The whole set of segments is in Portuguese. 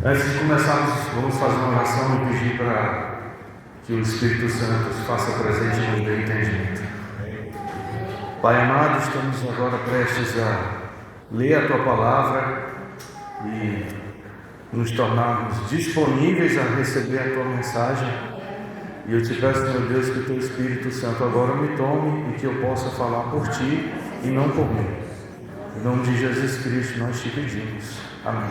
Antes de começarmos, vamos fazer uma oração e pedir para que o Espírito Santo se faça presente e nos dê entendimento. Pai amado, estamos agora prestes a ler a Tua Palavra e nos tornarmos disponíveis a receber a Tua mensagem. E eu te peço, meu Deus, que o Teu Espírito Santo agora me tome e que eu possa falar por Ti e não por mim. Em nome de Jesus Cristo nós te pedimos. Amém.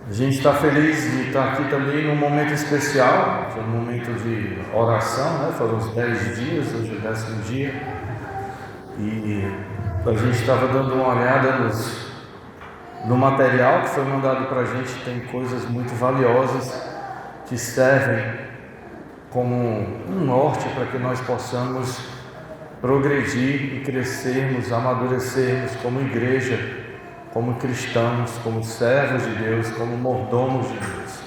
A gente está feliz de estar aqui também num momento especial, que é um momento de oração, né? Foram os 10 dias, hoje é o 10º dia. E a gente estava dando uma olhada no material que foi mandado para a gente. Tem coisas muito valiosas que servem como um norte para que nós possamos progredir e crescermos, amadurecermos como igreja, como cristãos, como servos de Deus, como mordomos de Deus.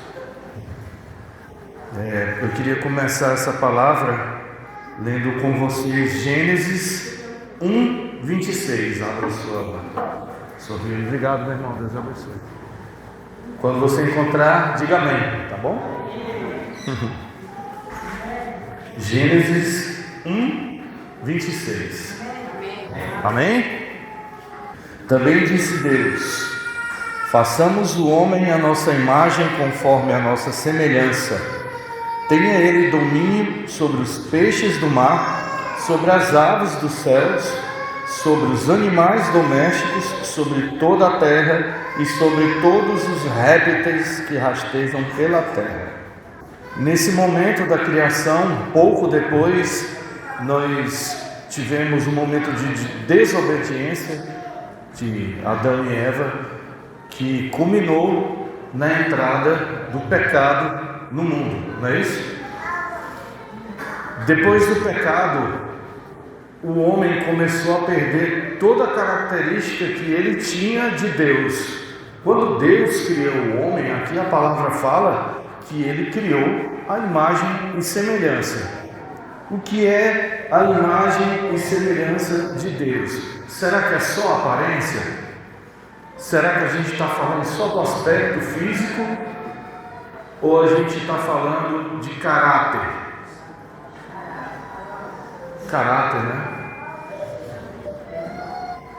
Eu queria começar essa palavra lendo com vocês Gênesis 1:26. Abra sua Bíblia. Obrigado, meu irmão. Deus abençoe. Quando você encontrar, diga amém, tá bom? Gênesis 1:26. Amém? Também disse Deus: façamos o homem à nossa imagem, conforme a nossa semelhança. Tenha ele domínio sobre os peixes do mar, sobre as aves dos céus, sobre os animais domésticos, sobre toda a terra e sobre todos os répteis que rastejam pela terra. Nesse momento da criação, pouco depois, nós tivemos um momento de desobediência de Adão e Eva, que culminou na entrada do pecado no mundo, não é isso? Depois do pecado, o homem começou a perder toda a característica que ele tinha de Deus. Quando Deus criou o homem, aqui a palavra fala que ele criou a imagem e semelhança. O que é a imagem e semelhança de Deus? Será que é só aparência? Será que a gente está falando só do aspecto físico? Ou a gente está falando de caráter? Caráter, né?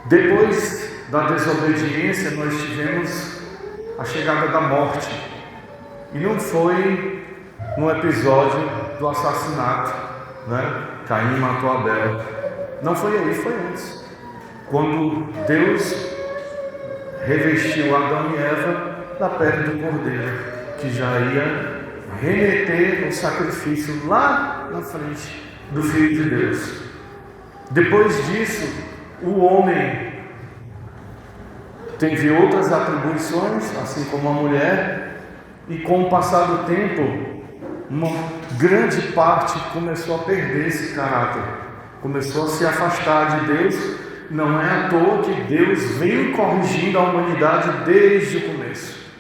Depois da desobediência, nós tivemos a chegada da morte. E não foi no episódio do assassinato, né? Caim matou Abel. Não foi aí, foi antes. Quando Deus revestiu Adão e Eva da pele do cordeiro, que já ia remeter o sacrifício lá na frente do Filho de Deus. Depois disso, o homem teve outras atribuições, assim como a mulher, e com o passar do tempo, uma grande parte começou a perder esse caráter, começou a se afastar de Deus. Não é à toa que Deus vem corrigindo a humanidade desde o começo,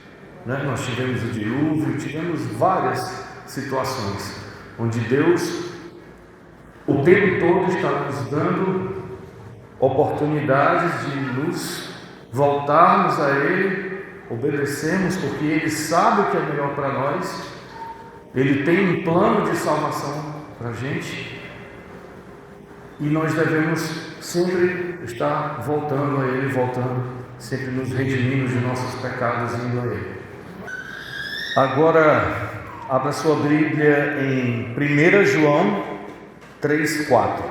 né? Nós tivemos o dilúvio, tivemos várias situações onde Deus o tempo todo está nos dando oportunidades de nos voltarmos a Ele, obedecermos, porque Ele sabe o que é melhor para nós. Ele tem um plano de salvação para a gente e nós devemos sempre estar voltando a Ele, sempre nos redimindo de nossos pecados e indo a Ele. Agora, abra sua Bíblia em 1 João 3:4.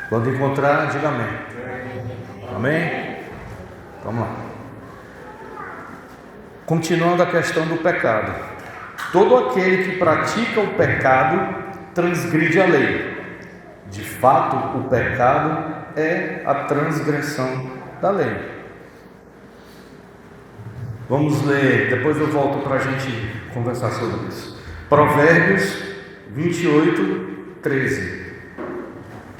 Quando encontrar, diga amém. Amém? Vamos lá. Continuando a questão do pecado. Todo aquele que pratica o pecado transgride a lei. De fato, o pecado é a transgressão da lei. Vamos ler, depois eu volto para a gente conversar sobre isso. Provérbios 28:13.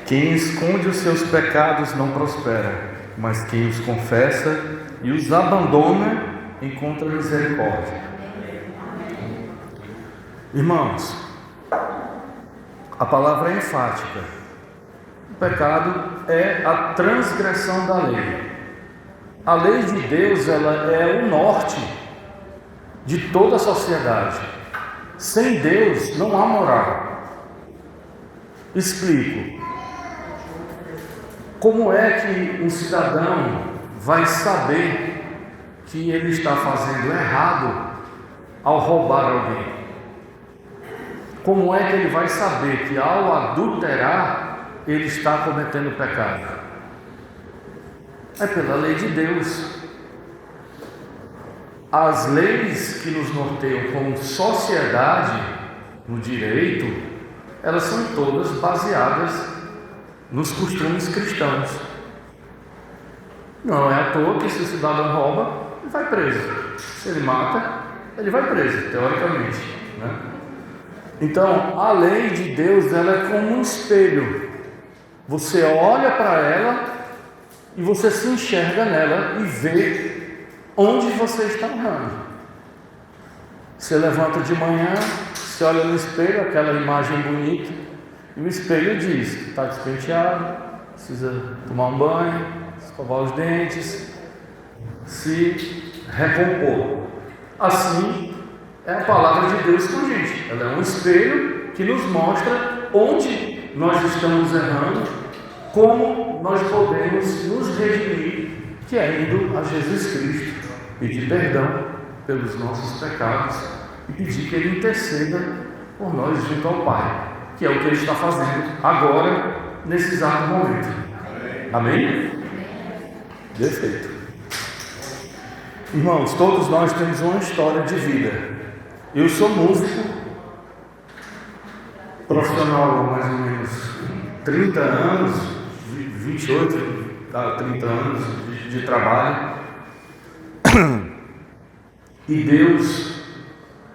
Quem esconde os seus pecados não prospera, mas quem os confessa e os abandona encontra misericórdia. Irmãos, a palavra é enfática. O pecado é a transgressão da lei. A lei de Deus, ela é o norte de toda a sociedade. Sem Deus não há moral. Explico. Como é que um cidadão vai saber que ele está fazendo errado ao roubar alguém? Como é que ele vai saber que ao adulterar ele está cometendo pecado? É pela lei de Deus. As leis que nos norteiam como sociedade no direito, elas são todas baseadas nos costumes cristãos. Não é à toa que se o cidadão rouba, ele vai preso. Se ele mata, ele vai preso, teoricamente, né? Então, a lei de Deus, ela é como um espelho. Você olha para ela e você se enxerga nela e vê onde você está errando. Você levanta de manhã, você olha no espelho, aquela imagem bonita, e o espelho diz que está despenteado, precisa tomar um banho, escovar os dentes, se recompor. Assim é a palavra de Deus com a gente. Ela é um espelho que nos mostra onde nós estamos errando, como nós podemos nos redimir, que é indo a Jesus Cristo, pedir perdão pelos nossos pecados e pedir que Ele interceda por nós junto ao Pai, que é o que Ele está fazendo agora, nesse exato momento. Amém? Perfeito. Irmãos, todos nós temos uma história de vida. Eu sou músico, profissional há mais ou menos 30 anos, 28 a 30 anos de trabalho. E Deus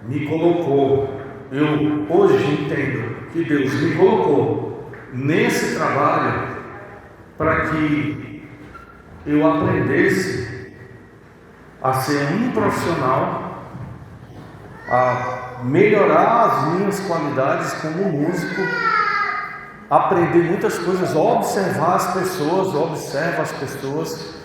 me colocou, eu hoje entendo que Deus me colocou nesse trabalho para que eu aprendesse a ser um profissional, a melhorar as minhas qualidades como músico, aprender muitas coisas, observar as pessoas, observo as pessoas.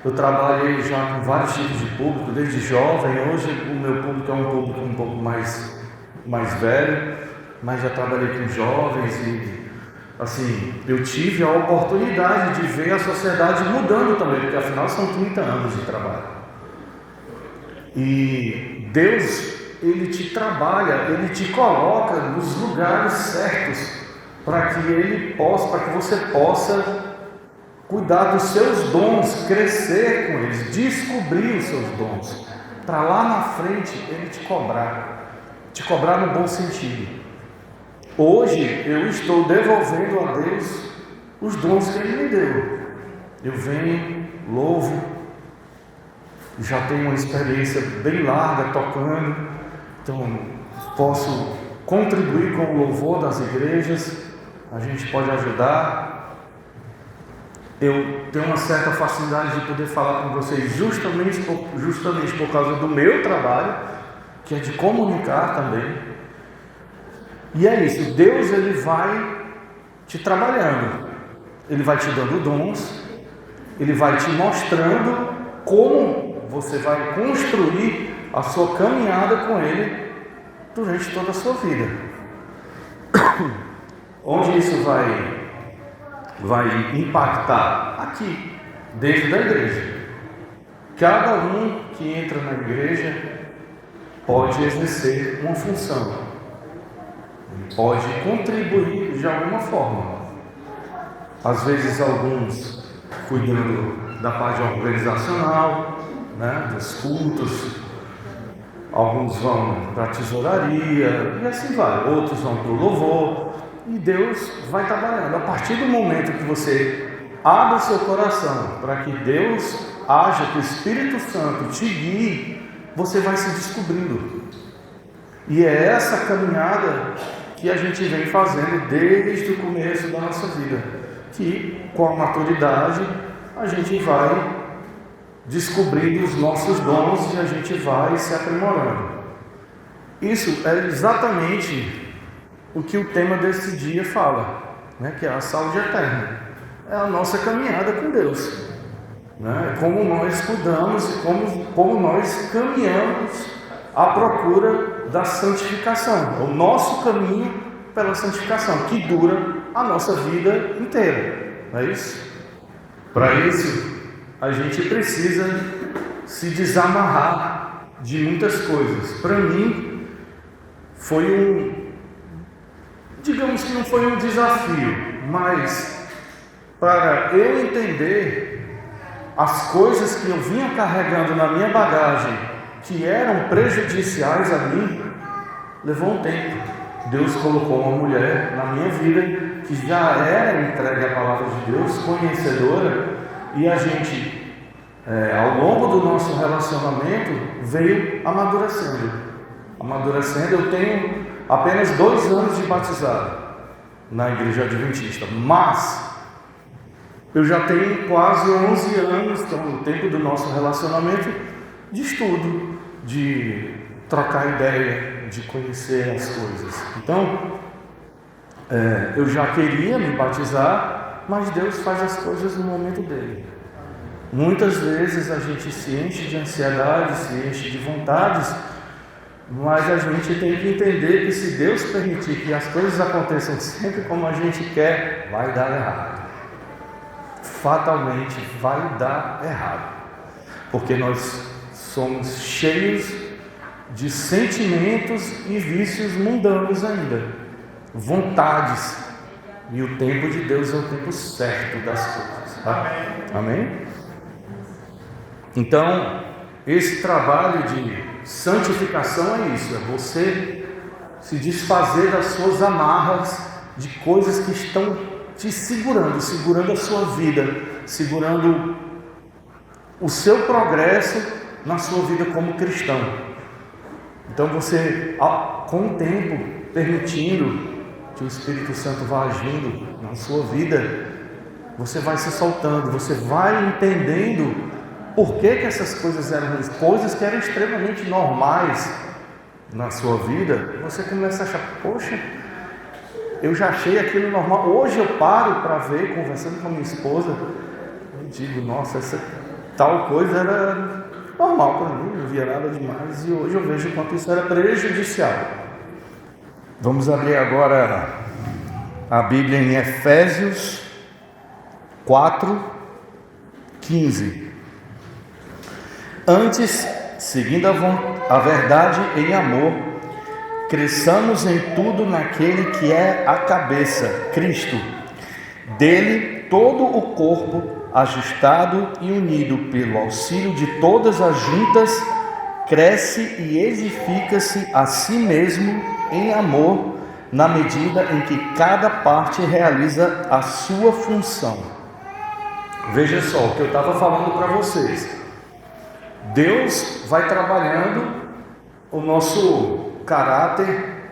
Eu trabalhei já com vários tipos de público, desde jovem. Hoje o meu público é um público um pouco mais velho, mas já trabalhei com jovens e, assim, eu tive a oportunidade de ver a sociedade mudando também, porque afinal são 30 anos de trabalho. E Deus, Ele te trabalha, Ele te coloca nos lugares certos para que você possa cuidar dos seus dons, crescer com eles, descobrir os seus dons, para lá na frente Ele te cobrar no bom sentido. Hoje eu estou devolvendo a Deus os dons que Ele me deu. Eu venho, louvo, já tenho uma experiência bem larga tocando, então posso contribuir com o louvor das igrejas, a gente pode ajudar. Eu tenho uma certa facilidade de poder falar com vocês justamente por causa do meu trabalho, que é de comunicar também. E é isso, Deus, Ele vai te trabalhando, Ele vai te dando dons, Ele vai te mostrando como você vai construir a sua caminhada com Ele durante toda a sua vida. Onde isso vai impactar? Aqui, dentro da igreja. Cada um que entra na igreja pode exercer uma função, pode contribuir de alguma forma. Às vezes alguns cuidando da parte organizacional, né, dos cultos, alguns vão para a tesouraria e assim vai, outros vão para o louvor. E Deus vai trabalhando. A partir do momento que você abre o seu coração para que Deus haja, que o Espírito Santo te guie, você vai se descobrindo. E é essa caminhada que a gente vem fazendo desde o começo da nossa vida, que com a maturidade a gente vai descobrindo os nossos dons e a gente vai se aprimorando. Isso é exatamente o que o tema desse dia fala, né? Que é a saúde eterna. É a nossa caminhada com Deus. né? Como nós cuidamos e como nós caminhamos à procura da santificação, o nosso caminho pela santificação, que dura a nossa vida inteira, não é isso? Para isso, a gente precisa se desamarrar de muitas coisas. Para mim, digamos que não foi um desafio, mas para eu entender as coisas que eu vinha carregando na minha bagagem, que eram prejudiciais a mim, levou um tempo. Deus colocou uma mulher na minha vida que já era entregue à palavra de Deus, conhecedora, e a gente, ao longo do nosso relacionamento, veio amadurecendo. Eu tenho apenas 2 anos de batizado na Igreja Adventista, mas eu já tenho quase 11 anos, então, no tempo do nosso relacionamento, de estudo, de trocar ideia, de conhecer as coisas. Então, eu já queria me batizar, mas Deus faz as coisas no momento dele. Muitas vezes a gente se enche de ansiedade, se enche de vontades, mas a gente tem que entender que se Deus permitir que as coisas aconteçam sempre como a gente quer, vai dar errado. Fatalmente vai dar errado, porque nós somos cheios de sentimentos e vícios mundanos ainda, vontades, e o tempo de Deus é o tempo certo das coisas, tá? Amém? Então, esse trabalho de santificação é isso, é você se desfazer das suas amarras de coisas que estão te segurando a sua vida, segurando o seu progresso na sua vida como cristão. Então você, com o tempo, permitindo que o Espírito Santo vá agindo na sua vida, você vai se soltando, você vai entendendo por que essas coisas eram ruins, coisas que eram extremamente normais na sua vida. Você começa a achar, poxa, eu já achei aquilo normal. Hoje eu paro para ver, conversando com a minha esposa, e digo, nossa, essa tal coisa era normal para mim, não via nada demais, e hoje eu vejo o quanto isso era prejudicial. Vamos abrir agora a Bíblia em Efésios 4:15. Antes, seguindo a verdade em amor, cresçamos em tudo naquele que é a cabeça, Cristo. Dele, todo o corpo, ajustado e unido pelo auxílio de todas as juntas, cresce e edifica-se a si mesmo em amor, na medida em que cada parte realiza a sua função. Veja só o que eu estava falando para vocês. Deus vai trabalhando o nosso caráter,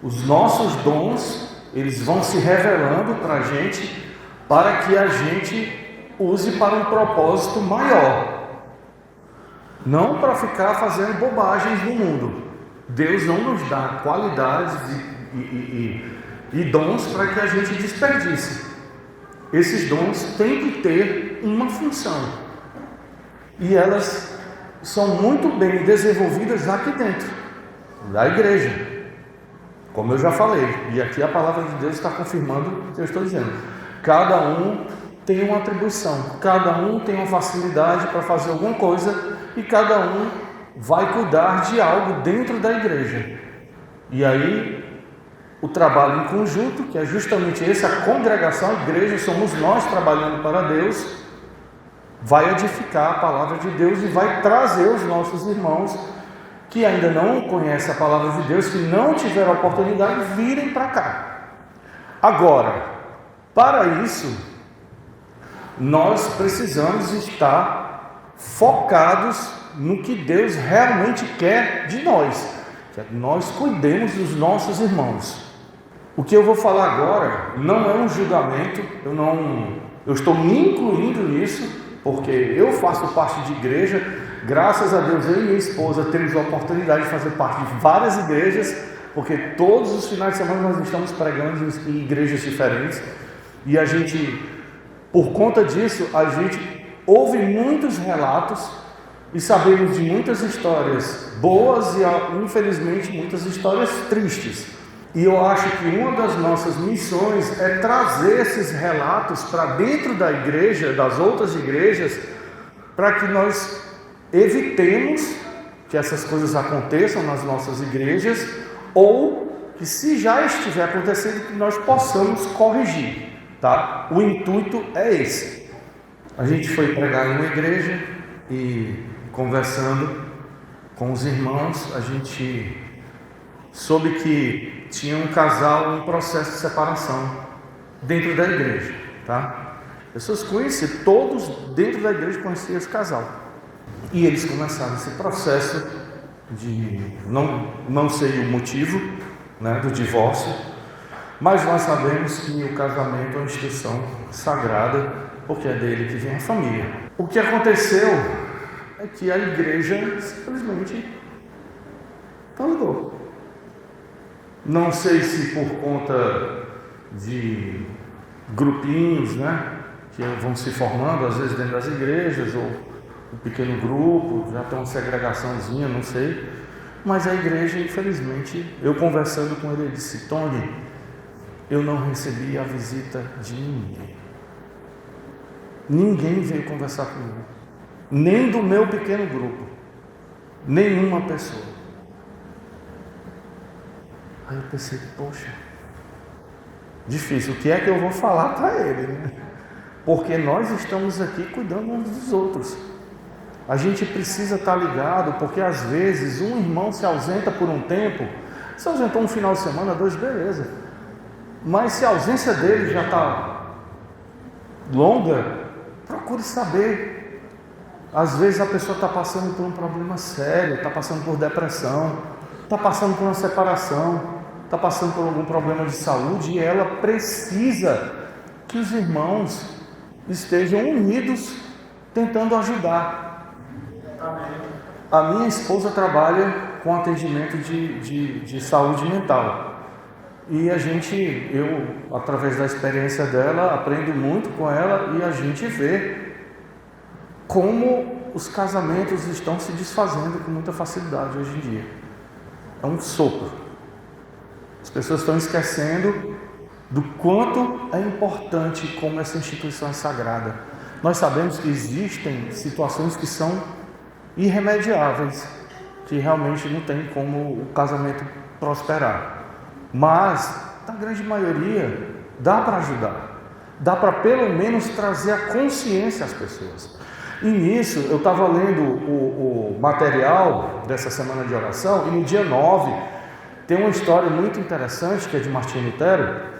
os nossos dons, eles vão se revelando para a gente, para que a gente use para um propósito maior, não para ficar fazendo bobagens no mundo. Deus não nos dá qualidades e dons para que a gente desperdice. Esses dons têm que ter uma função, e elas são muito bem desenvolvidas aqui dentro da igreja, como eu já falei, e aqui a palavra de Deus está confirmando o que eu estou dizendo. Cada um tem uma atribuição, cada um tem uma facilidade para fazer alguma coisa, e cada um vai cuidar de algo dentro da igreja. E aí o trabalho em conjunto, que é justamente essa congregação, a igreja, somos nós trabalhando para Deus, vai edificar a palavra de Deus e vai trazer os nossos irmãos que ainda não conhecem a palavra de Deus, que não tiveram a oportunidade, virem para cá. Agora, para isso, nós precisamos estar focados no que Deus realmente quer de nós, que nós cuidemos dos nossos irmãos. O que eu vou falar agora não é um julgamento, eu estou me incluindo nisso, porque eu faço parte de igreja. Graças a Deus, eu e minha esposa temos a oportunidade de fazer parte de várias igrejas, porque todos os finais de semana nós estamos pregando em igrejas diferentes, e a gente, por conta disso, a gente ouve muitos relatos e sabemos de muitas histórias boas e, infelizmente, muitas histórias tristes. E eu acho que uma das nossas missões é trazer esses relatos para dentro da igreja, das outras igrejas, para que nós evitemos que essas coisas aconteçam nas nossas igrejas, ou que, se já estiver acontecendo, que nós possamos corrigir, tá? O intuito é esse. A gente foi pregar em uma igreja e, conversando com os irmãos, a gente soube que tinha um casal em processo de separação dentro da igreja, tá? Pessoas conheciam, todos dentro da igreja conheciam esse casal. E eles começaram esse processo de, não sei o motivo, né, do divórcio, mas nós sabemos que o casamento é uma instituição sagrada, porque é dele que vem a família. O que aconteceu é que a igreja simplesmente tolerou. Não sei se por conta de grupinhos, né, que vão se formando às vezes dentro das igrejas, ou um pequeno grupo, já tem uma segregaçãozinha, não sei. Mas a igreja, infelizmente, eu conversando com ele, disse: Tony, eu não recebi a visita de ninguém. Ninguém veio conversar comigo, nem do meu pequeno grupo, nenhuma pessoa. Aí eu pensei, poxa, difícil, o que é que eu vou falar para ele, né? Porque nós estamos aqui cuidando uns dos outros. A gente precisa estar ligado, porque às vezes um irmão se ausenta por um tempo, se ausentou um final de semana, 2, beleza. Mas se a ausência dele já está longa, procure saber. Às vezes a pessoa está passando por um problema sério, está passando por depressão, está passando por uma separação, está passando por algum problema de saúde, e ela precisa que os irmãos estejam unidos tentando ajudar. A minha esposa trabalha com atendimento de saúde mental. E eu, através da experiência dela, aprendo muito com ela, e a gente vê como os casamentos estão se desfazendo com muita facilidade hoje em dia. É um sopro. As pessoas estão esquecendo do quanto é importante como essa instituição é sagrada. Nós sabemos que existem situações que são irremediáveis, que realmente não tem como o casamento prosperar. Mas, na grande maioria, dá para ajudar. Dá para pelo menos trazer a consciência às pessoas. E nisso, eu estava lendo o material dessa semana de oração, e no dia 9, tem uma história muito interessante, que é de Martinho Lutero,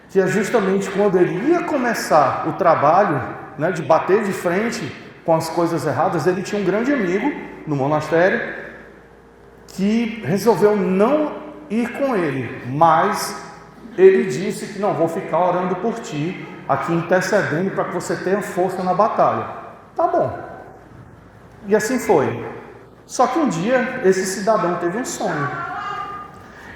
que é justamente quando ele ia começar o trabalho, né, de bater de frente com as coisas erradas. Ele tinha um grande amigo no monastério que resolveu não ir com ele, mas ele disse que: não, vou ficar orando por ti, aqui intercedendo para que você tenha força na batalha. Tá bom. E assim foi. Só que um dia esse cidadão teve um sonho.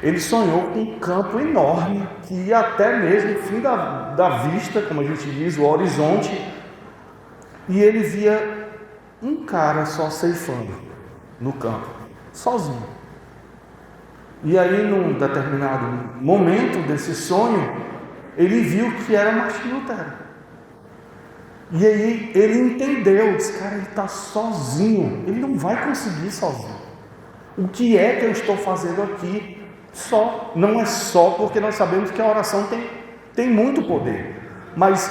Ele sonhou com um campo enorme que ia até mesmo o fim da vista, como a gente diz, o horizonte, e ele via um cara só ceifando no campo, sozinho. E aí, num determinado momento desse sonho, ele viu que era Martinho Lutero. E aí ele entendeu, disse: cara, ele está sozinho, ele não vai conseguir sozinho. O que é que eu estou fazendo aqui? Não é só porque nós sabemos que a oração tem muito poder, mas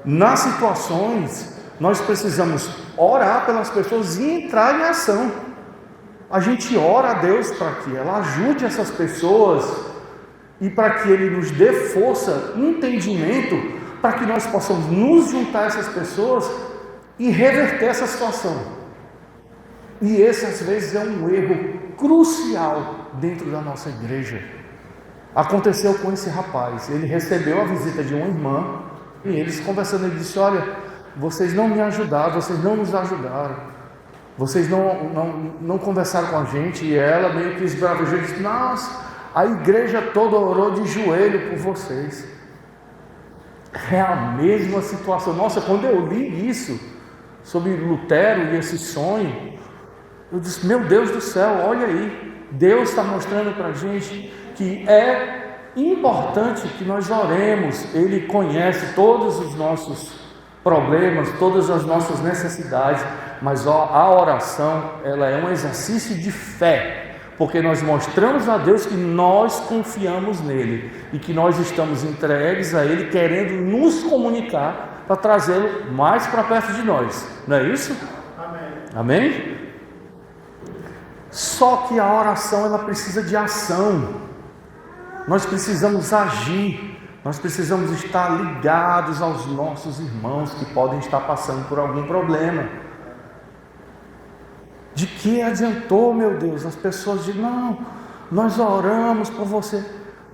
nas situações nós precisamos orar pelas pessoas e entrar em ação. A gente ora a Deus para que ela ajude essas pessoas e para que Ele nos dê força, entendimento, para que nós possamos nos juntar a essas pessoas e reverter essa situação. E esse, às vezes, é um erro crucial dentro da nossa igreja. Aconteceu com esse rapaz. Ele recebeu a visita de uma irmã, e eles conversando, ele disse: olha, vocês não me ajudaram, vocês não nos ajudaram, vocês não conversaram com a gente. E ela meio que esbravejou e disse: nossa, a igreja toda orou de joelho por vocês. É a mesma situação. Nossa, quando eu li isso, sobre Lutero e esse sonho, eu disse, meu Deus do céu, olha aí, Deus está mostrando para a gente que é importante que nós oremos. Ele conhece todos os nossos problemas, todas as nossas necessidades, mas a oração, ela é um exercício de fé, porque nós mostramos a Deus que nós confiamos nele e que nós estamos entregues a Ele, querendo nos comunicar para trazê-lo mais para perto de nós, não é isso? Amém? Só que a oração, ela precisa de ação. Nós precisamos agir, nós precisamos estar ligados aos nossos irmãos que podem estar passando por algum problema. De que adiantou, meu Deus? As pessoas dizem, não, nós oramos por você.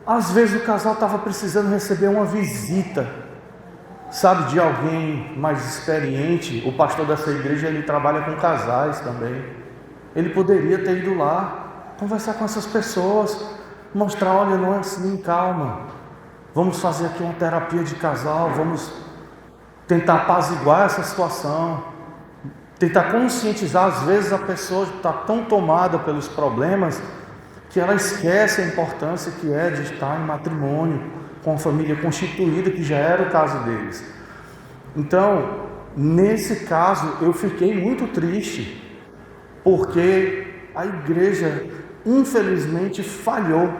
Às vezes o casal estava precisando receber uma visita, sabe, de alguém mais experiente. O pastor dessa igreja, ele trabalha com casais também. Ele poderia ter ido lá, conversar com essas pessoas, mostrar, olha, não é assim, calma, vamos fazer aqui uma terapia de casal, vamos tentar apaziguar essa situação, tentar conscientizar. Às vezes a pessoa está tão tomada pelos problemas que ela esquece a importância que é de estar em matrimônio, com a família constituída, que já era o caso deles. Então, nesse caso, eu fiquei muito triste, porque a igreja, infelizmente, falhou,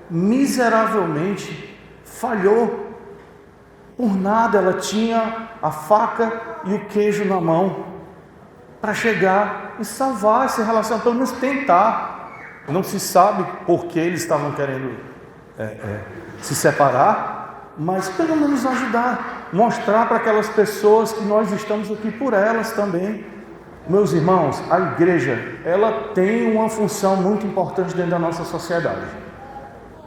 miseravelmente falhou. Por nada ela tinha a faca e o queijo na mão para chegar e salvar essa relação, pelo menos tentar. Não se sabe por que eles estavam querendo se separar, mas pelo menos ajudar, mostrar para aquelas pessoas que nós estamos aqui por elas também. Meus irmãos, a igreja, ela tem uma função muito importante dentro da nossa sociedade,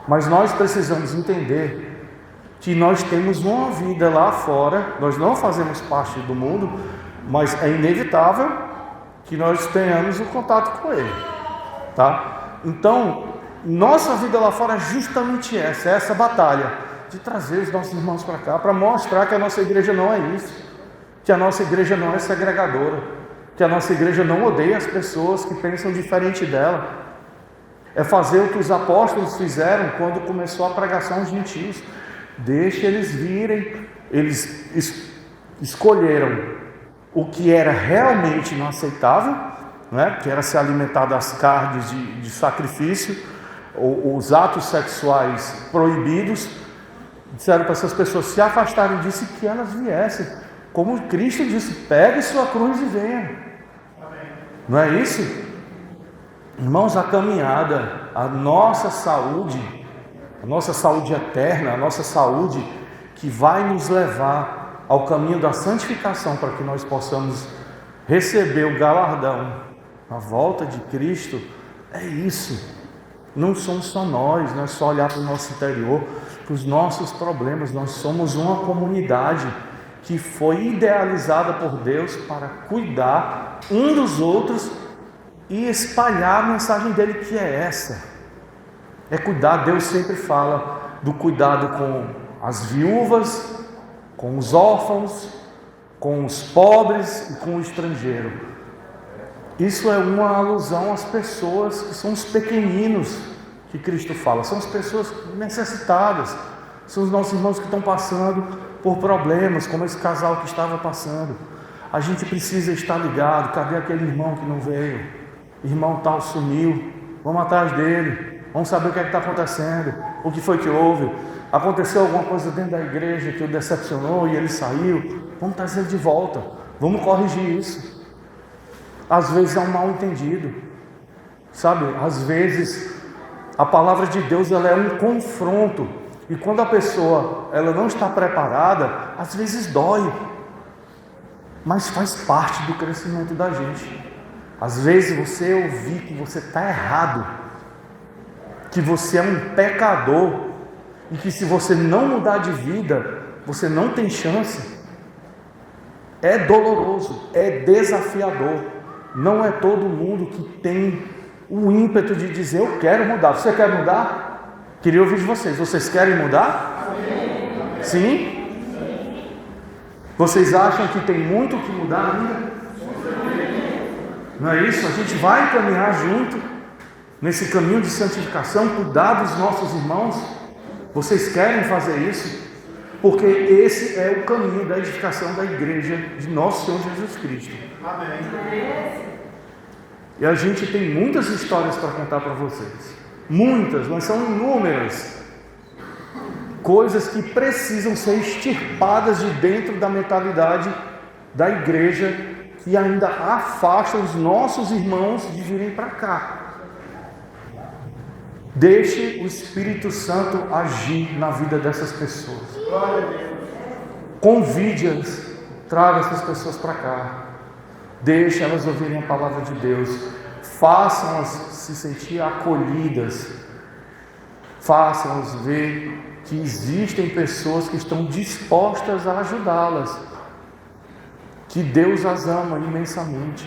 mas nós precisamos entender que nós temos uma vida lá fora. Nós não fazemos parte do mundo, mas é inevitável que nós tenhamos o contato com ele, tá? Então, nossa vida lá fora é justamente essa batalha de trazer os nossos irmãos para cá, para mostrar que a nossa igreja não é isso, que a nossa igreja não é segregadora, que a nossa igreja não odeia as pessoas que pensam diferente dela. É fazer o que os apóstolos fizeram quando começou a pregação aos gentios. Deixa eles virem. Eles escolheram o que era realmente inaceitável, né? Que era se alimentar das carnes de sacrifício, os atos sexuais proibidos. Disseram para essas pessoas se afastarem disso e que elas viessem. Como Cristo disse, pegue sua cruz e venha. Não é isso? Irmãos, a caminhada, a nossa saúde eterna, a nossa saúde que vai nos levar ao caminho da santificação, para que nós possamos receber o galardão, a volta de Cristo, é isso. Não somos só nós, não é só olhar para o nosso interior, para os nossos problemas. Nós somos uma comunidade que foi idealizada por Deus para cuidar um dos outros e espalhar a mensagem dele, que é essa. É cuidar. Deus sempre fala do cuidado com as viúvas, com os órfãos, com os pobres e com o estrangeiro. Isso é uma alusão às pessoas que são os pequeninos que Cristo fala, são as pessoas necessitadas, são os nossos irmãos que estão passando por problemas, como esse casal que estava passando. A gente precisa estar ligado. Cadê aquele irmão que não veio? Irmão tal sumiu. Vamos atrás dele, vamos saber o que é que está acontecendo, o que foi que houve. Aconteceu alguma coisa dentro da igreja que o decepcionou e ele saiu. Vamos trazer ele de volta, vamos corrigir isso. Às vezes é um mal entendido, sabe? Às vezes a palavra de Deus, ela é um confronto, e quando a pessoa ela não está preparada, às vezes dói, mas faz parte do crescimento da gente. Às vezes você ouvir que você está errado, que você é um pecador, e que se você não mudar de vida, você não tem chance, é doloroso, é desafiador. Não é todo mundo que tem o ímpeto de dizer, eu quero mudar. Você quer mudar? Queria ouvir de vocês. Vocês querem mudar? Sim? Vocês acham que tem muito que mudar ainda? Não é isso? A gente vai caminhar junto nesse caminho de santificação, cuidar dos nossos irmãos. Vocês querem fazer isso? Porque esse é o caminho da edificação da igreja de nosso Senhor Jesus Cristo. Amém. E a gente tem muitas histórias para contar para vocês. Muitas, mas são inúmeras. Coisas que precisam ser extirpadas de dentro da mentalidade da igreja, que ainda afasta os nossos irmãos de virem para cá. Deixe o Espírito Santo agir na vida dessas pessoas. Convide-as, traga essas pessoas para cá. Deixe elas ouvirem a palavra de Deus. Façam-as se sentir acolhidas. Façam-as ver que existem pessoas que estão dispostas a ajudá-las. Que Deus as ama imensamente.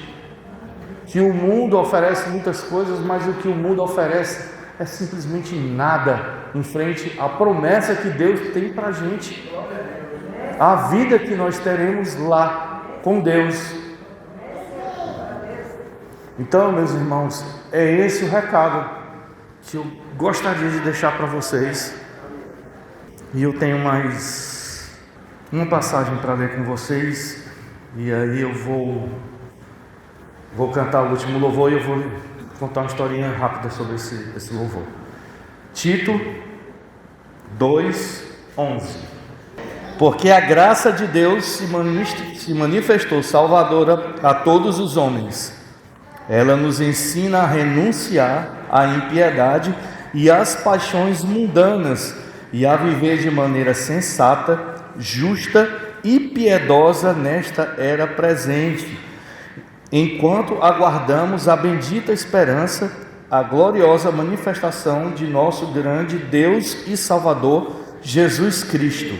Que o mundo oferece muitas coisas, mas o que o mundo oferece é simplesmente nada em frente à promessa que Deus tem para a gente. A vida que nós teremos lá com Deus. Então, meus irmãos, é esse o recado que eu gostaria de deixar para vocês. E eu tenho mais uma passagem para ler com vocês. E aí eu vou cantar o último louvor e eu vou contar uma historinha rápida sobre esse louvor. Tito 2:11. Porque a graça de Deus se manifestou salvadora a todos os homens. Ela nos ensina a renunciar à impiedade e às paixões mundanas e a viver de maneira sensata, justa e piedosa nesta era presente, enquanto aguardamos a bendita esperança, a gloriosa manifestação de nosso grande Deus e Salvador, Jesus Cristo.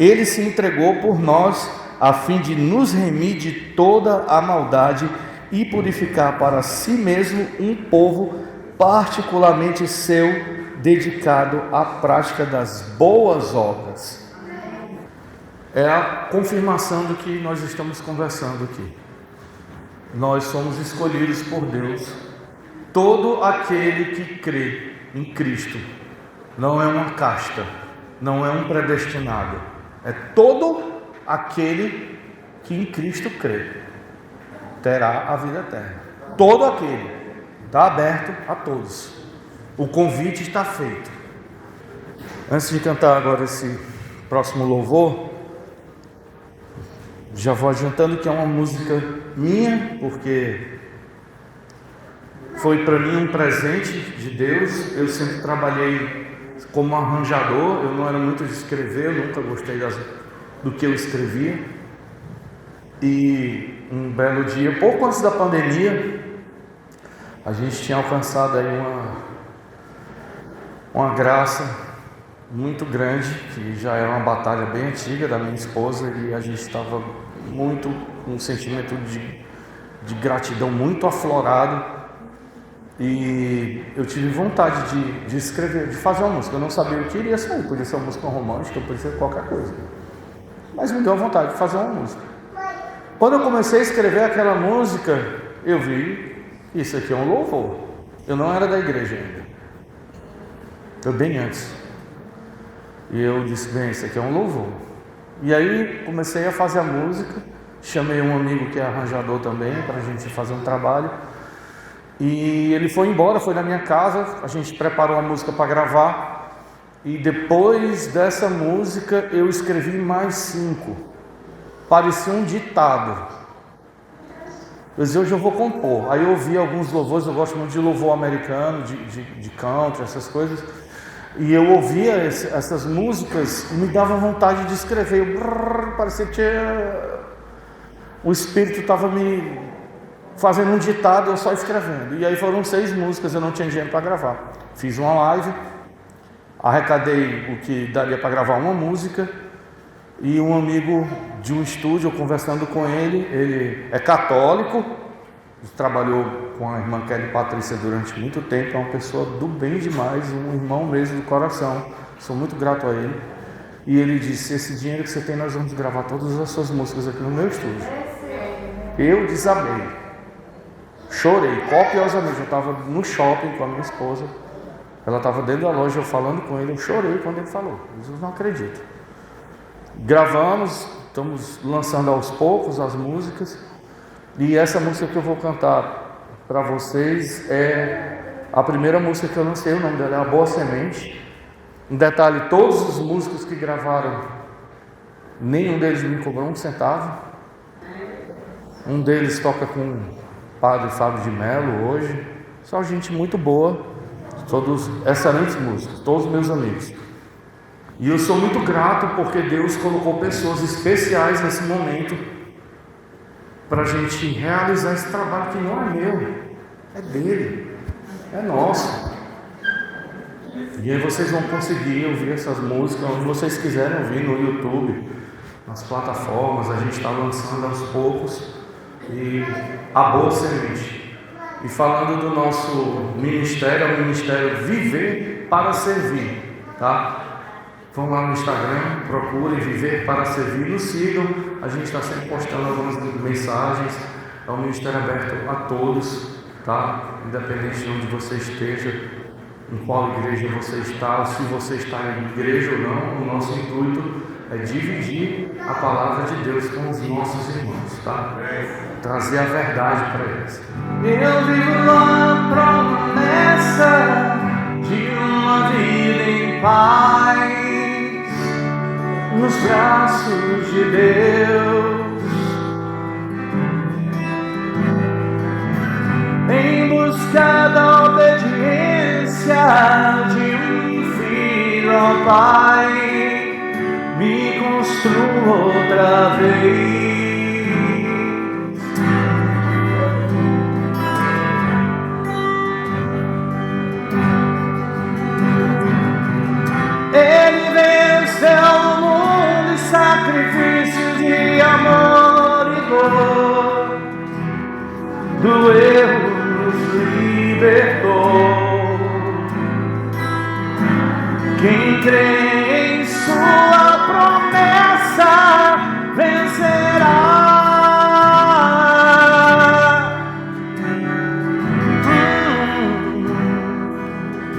Ele se entregou por nós, a fim de nos remir de toda a maldade e purificar para si mesmo um povo particularmente seu, dedicado à prática das boas obras. É a confirmação do que nós estamos conversando aqui. Nós somos escolhidos por Deus. Todo aquele que crê em Cristo não é uma casta, não é um predestinado. É todo aquele que em Cristo crê terá a vida eterna. Todo aquele. Está aberto a todos. O convite está feito. Antes de cantar agora esse próximo louvor, já vou adiantando que é uma música minha, porque foi para mim um presente de Deus. Eu sempre trabalhei como arranjador, eu não era muito de escrever, eu nunca gostei do que eu escrevia. E um belo dia, pouco antes da pandemia, a gente tinha alcançado aí uma graça muito grande, que já era uma batalha bem antiga da minha esposa, e a gente estava muito com um sentimento de gratidão muito aflorado, e eu tive vontade de escrever, de fazer uma música. Eu não sabia o que iria sair, podia ser uma música romântica, podia ser qualquer coisa, mas me deu vontade de fazer uma música. Quando eu comecei a escrever aquela música, eu vi, isso aqui é um louvor. Eu não era da igreja ainda, eu bem antes. E eu disse, bem, isso aqui é um louvor. E aí comecei a fazer a música, chamei um amigo que é arranjador também, para a gente fazer um trabalho. E ele foi embora, foi na minha casa, a gente preparou a música para gravar. E depois dessa música eu escrevi mais 5. Parecia um ditado. Eu disse, hoje eu vou compor. Aí eu ouvi alguns louvores, eu gosto muito de louvor americano, de country, essas coisas. E eu ouvia essas músicas e me dava vontade de escrever. Parecia que o Espírito estava me fazendo um ditado, eu só escrevendo. E aí foram 6 músicas, eu não tinha dinheiro para gravar. Fiz uma live, arrecadei o que daria para gravar uma música, e um amigo de um estúdio, conversando com ele é católico, trabalhou com a irmã Kelly Patrícia durante muito tempo, é uma pessoa do bem demais, um irmão mesmo do coração, sou muito grato a ele. E ele disse, esse dinheiro que você tem, nós vamos gravar todas as suas músicas aqui no meu estúdio. Eu desabei. chorei copiosamente. Eu estava no shopping com a minha esposa, ela estava dentro da loja, eu falando com ele, eu chorei quando ele falou. Eu não acredito. Gravamos, estamos lançando aos poucos as músicas, e essa música que eu vou cantar para vocês é a primeira música que eu lancei, o nome dela é A Boa Semente. Um detalhe, todos os músicos que gravaram, nenhum deles me cobrou um centavo. Um deles toca com o padre Fábio de Mello hoje. Só gente muito boa, todos excelentes músicos, todos meus amigos. E eu sou muito grato porque Deus colocou pessoas especiais nesse momento para a gente realizar esse trabalho que não é meu, é dele, é nosso. E aí vocês vão conseguir ouvir essas músicas onde vocês quiserem ouvir, no YouTube, nas plataformas. A gente está lançando aos poucos. E A Boa Semente. E falando do nosso ministério, é o ministério Viver para Servir, tá? Vão lá no Instagram, procurem Viver para Servir, nos sigam. A gente está sempre postando algumas mensagens. É um ministério aberto a todos, tá? Independente de onde você esteja, em qual igreja você está, se você está em igreja ou não, o nosso intuito é dividir a palavra de Deus com os nossos irmãos, tá? Trazer a verdade para eles. Eu vivo na promessa de uma vida em paz, nos braços de Deus, em busca da obediência de um filho ao Pai, me construo outra vez. Ele venceu o mundo e sacrifício de amor e dor, do erro nos libertou. Quem crê em sua promessa vencerá.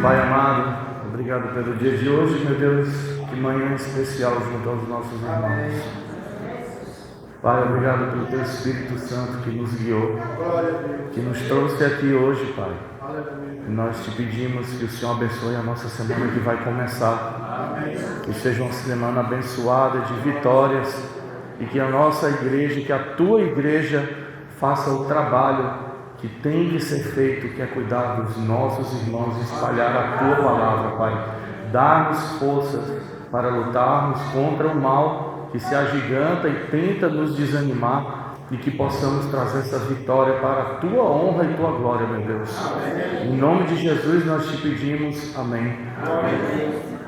Pai amado, obrigado pelo dia de hoje, meu Deus, que manhã especial junto aos nossos irmãos. Pai, obrigado pelo Teu Espírito Santo que nos guiou, que nos trouxe aqui hoje, Pai. E nós te pedimos que o Senhor abençoe a nossa semana que vai começar. Que seja uma semana abençoada de vitórias e que a nossa igreja, que a Tua igreja faça o trabalho que tem que ser feito, que é cuidar dos nossos irmãos e espalhar a Tua palavra, Pai. Dá-nos forças para lutarmos contra o mal que se agiganta e tenta nos desanimar, e que possamos trazer essa vitória para a Tua honra e Tua glória, meu Deus. Amém. Em nome de Jesus nós te pedimos, amém. Amém.